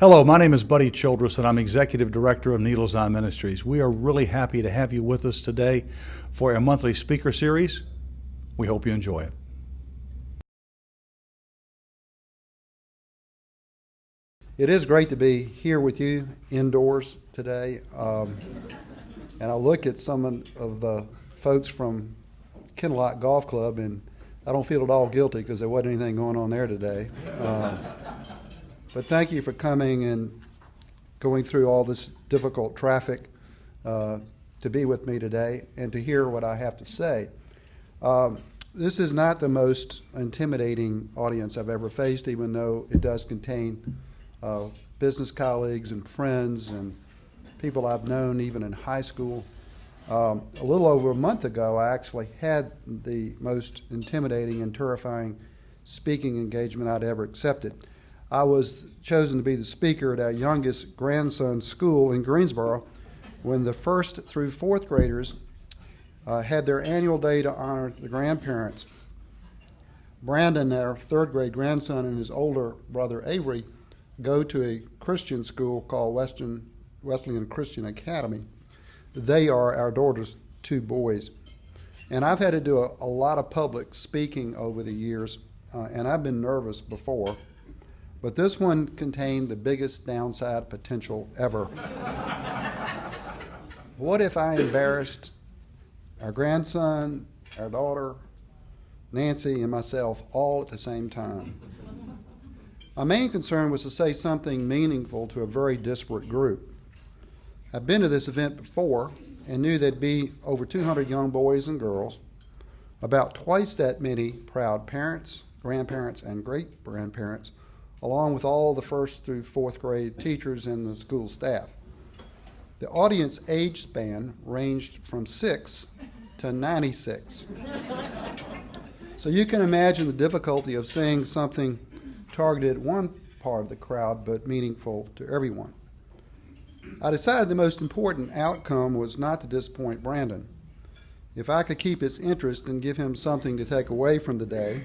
Hello, my name is Buddy Childress, and I'm Executive Director of Needles Eye Ministries. We are really happy to have you with us today for our monthly speaker series. We hope you enjoy it. It is great to be here with you indoors today. And I look at some of the folks from Kennelock Golf Club, and I don't feel at all guilty because there wasn't anything going on there today. But thank you for coming and going through all this difficult traffic to be with me today and to hear what I have to say. This is not the most intimidating audience I've ever faced, even though it does contain business colleagues and friends and people I've known even in high school. A little over a month ago, I actually had the most intimidating and terrifying speaking engagement I'd ever accepted. I was chosen to be the speaker at our youngest grandson's school in Greensboro when the first through fourth graders had their annual day to honor the grandparents. Brandon, our third grade grandson, and his older brother Avery go to a Christian school called Wesleyan Christian Academy. They are our daughter's two boys. And I've had to do a lot of public speaking over the years, and I've been nervous before. But this one contained the biggest downside potential ever. What if I embarrassed our grandson, our daughter, Nancy, and myself all at the same time? My main concern was to say something meaningful to a very disparate group. I've been to this event before and knew there'd be over 200 young boys and girls, about twice that many proud parents, grandparents, and great-grandparents, along with all the first through fourth grade teachers and the school staff. The audience age span ranged from 6 to 96. So you can imagine the difficulty of saying something targeted at one part of the crowd but meaningful to everyone. I decided the most important outcome was not to disappoint Brandon. If I could keep his interest and give him something to take away from the day,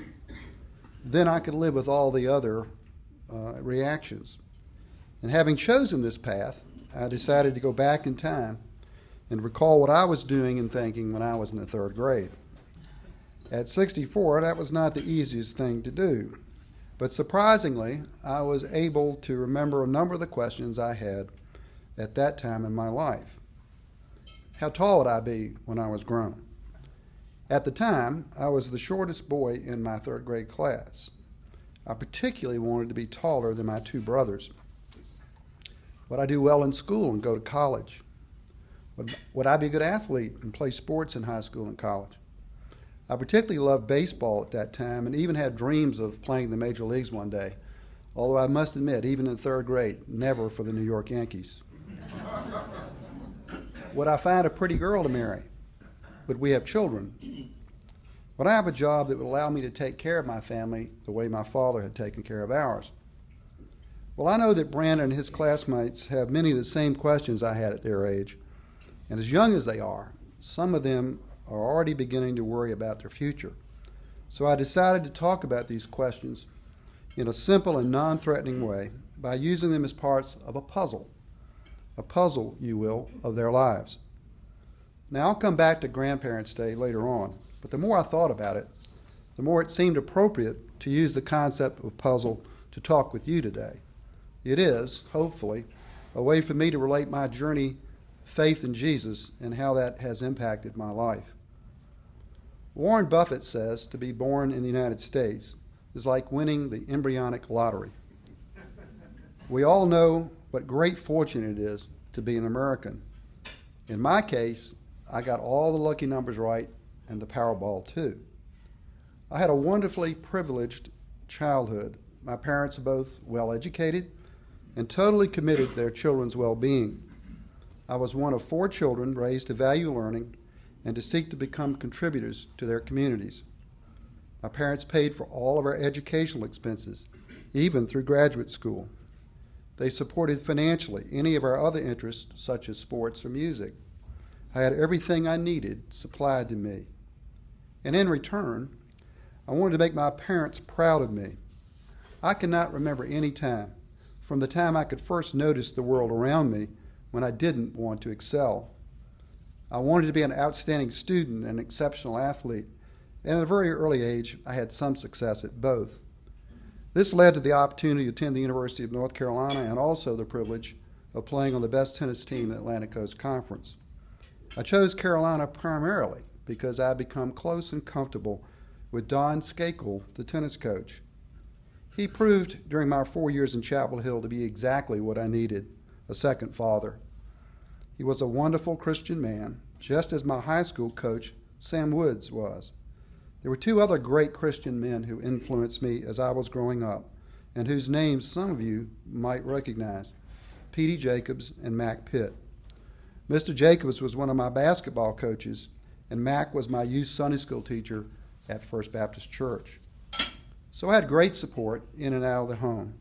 then I could live with all the other reactions. And having chosen this path, I decided to go back in time and recall what I was doing and thinking when I was in the third grade. At 64, that was not the easiest thing to do. But surprisingly, I was able to remember a number of the questions I had at that time in my life. How tall would I be when I was grown? At the time, I was the shortest boy in my third grade class. I particularly wanted to be taller than my two brothers. Would I do well in school and go to college? Would I be a good athlete and play sports in high school and college? I particularly loved baseball at that time and even had dreams of playing the major leagues one day, although I must admit, even in third grade, never for the New York Yankees. Would I find a pretty girl to marry? Would we have children? Would I have a job that would allow me to take care of my family the way my father had taken care of ours? Well, I know that Brandon and his classmates have many of the same questions I had at their age. And as young as they are, some of them are already beginning to worry about their future. So I decided to talk about these questions in a simple and non-threatening way by using them as parts of a puzzle, you will, of their lives. Now, I'll come back to Grandparents' Day later on, but the more I thought about it, the more it seemed appropriate to use the concept of a puzzle to talk with you today. It is, hopefully, a way for me to relate my journey, faith in Jesus, and how that has impacted my life. Warren Buffett says to be born in the United States is like winning the embryonic lottery. We all know what great fortune it is to be an American. In my case, I got all the lucky numbers right and the Powerball too. I had a wonderfully privileged childhood. My parents are both well educated and totally committed to their children's well-being. I was one of 4 children raised to value learning and to seek to become contributors to their communities. My parents paid for all of our educational expenses, even through graduate school. They supported financially any of our other interests, such as sports or music. I had everything I needed supplied to me. And in return, I wanted to make my parents proud of me. I cannot remember any time from the time I could first notice the world around me when I didn't want to excel. I wanted to be an outstanding student and an exceptional athlete, and at a very early age, I had some success at both. This led to the opportunity to attend the University of North Carolina and also the privilege of playing on the best tennis team in the Atlantic Coast Conference. I chose Carolina primarily because I had become close and comfortable with Don Skakel, the tennis coach. He proved during my 4 years in Chapel Hill to be exactly what I needed, a second father. He was a wonderful Christian man, just as my high school coach, Sam Woods, was. There were two other great Christian men who influenced me as I was growing up, and whose names some of you might recognize, P.D. Jacobs and Mac Pitt. Mr. Jacobs was one of my basketball coaches, and Mac was my youth Sunday school teacher at First Baptist Church. So I had great support in and out of the home.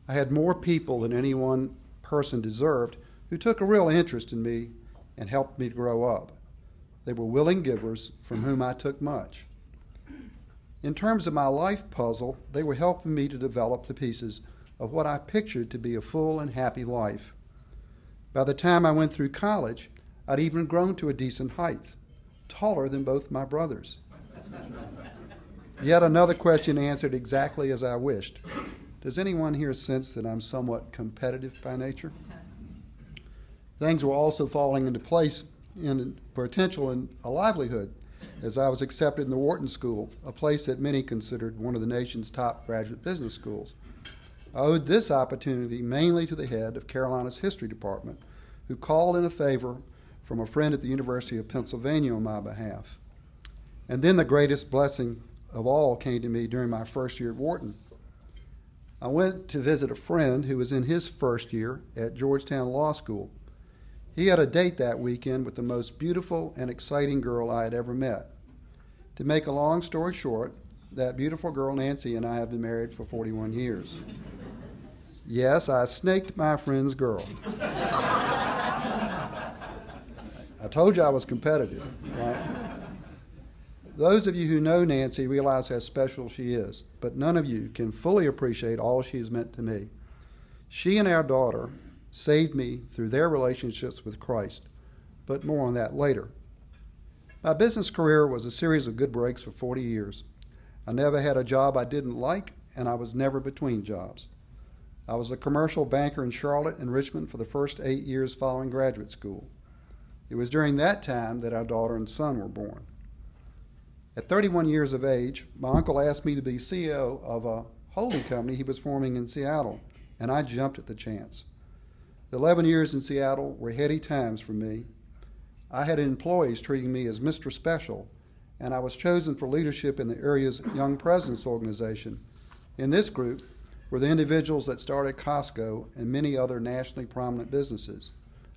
I had more people than any one person deserved who took a real interest in me and helped me to grow up. They were willing givers from whom I took much. In terms of my life puzzle, they were helping me to develop the pieces of what I pictured to be a full and happy life. By the time I went through college, I'd even grown to a decent height, taller than both my brothers. Yet another question answered exactly as I wished. Does anyone here sense that I'm somewhat competitive by nature? Things were also falling into place in potential and a livelihood as I was accepted in the Wharton School, a place that many considered one of the nation's top graduate business schools. I owed this opportunity mainly to the head of Carolina's history department, who called in a favor from a friend at the University of Pennsylvania on my behalf. And then the greatest blessing of all came to me during my first year at Wharton. I went to visit a friend who was in his first year at Georgetown Law School. He had a date that weekend with the most beautiful and exciting girl I had ever met. To make a long story short, that beautiful girl Nancy and I have been married for 41 years. Yes, I snaked my friend's girl. I told you I was competitive, right? Those of you who know Nancy realize how special she is, but none of you can fully appreciate all she has meant to me. She and our daughter saved me through their relationships with Christ, but more on that later. My business career was a series of good breaks for 40 years. I never had a job I didn't like, and I was never between jobs. I was a commercial banker in Charlotte and Richmond for the first 8 years following graduate school. It was during that time that our daughter and son were born. At 31 years of age, my uncle asked me to be CEO of a holding company he was forming in Seattle, and I jumped at the chance. The 11 years in Seattle were heady times for me. I had employees treating me as Mr. Special, and I was chosen for leadership in the area's Young Presidents Organization. In this group were the individuals that started Costco and many other nationally prominent businesses.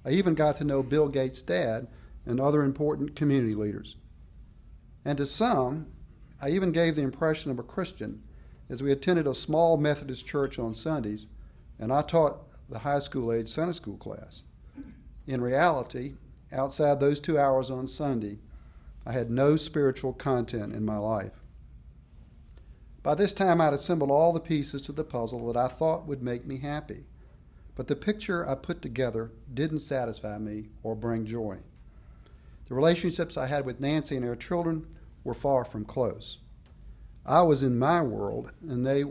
I even got to know Bill Gates' dad and other important community leaders. And to some, I even gave the impression of a Christian, as we attended a small Methodist church on Sundays, and I taught the high school age Sunday school class. In reality, outside those 2 hours on Sunday, I had no spiritual content in my life. By this time, I'd assembled all the pieces to the puzzle that I thought would make me happy. But the picture I put together didn't satisfy me or bring joy. The relationships I had with Nancy and our children were far from close. I was in my world, and they were